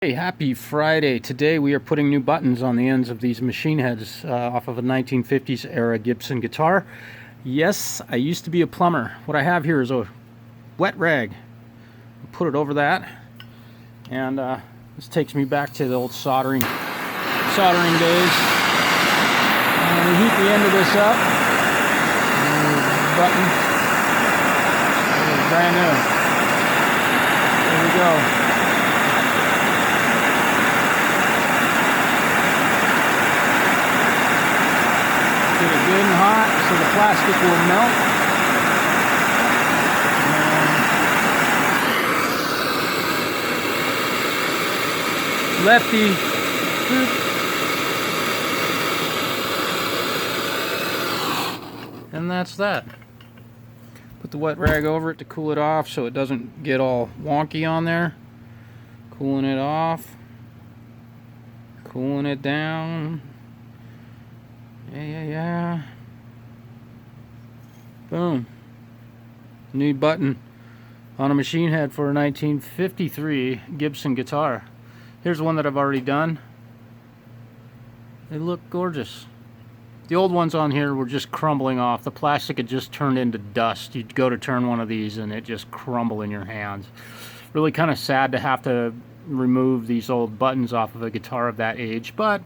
Hey, happy Friday. Today we are putting new buttons on the ends of these machine heads off of a 1950s era Gibson guitar. Yes, I used to be a plumber. What I have here is a wet rag. Put it over that, and this takes me back to the old soldering days. And we heat the end of this up. Button. Brand new. There we go. Get it good and hot so the plastic will melt. Lefty. And that's that. Put the wet rag over it to cool it off so it doesn't get all wonky on there. Cooling it off. Cooling it down. Yeah. Boom. New button on a machine head for a 1953 Gibson guitar. Here's one that I've already done. They look gorgeous. The old ones on here were just crumbling off. The plastic had just turned into dust. You'd go to turn one of these and it just crumble in your hands. Really kind of sad to have to remove these old buttons off of a guitar of that age, but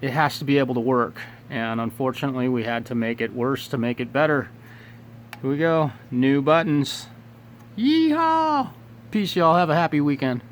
it has to be able to work, and unfortunately we had to make it worse to make it better. Here we go, new buttons. Yeehaw! Peace, y'all. Have a happy weekend.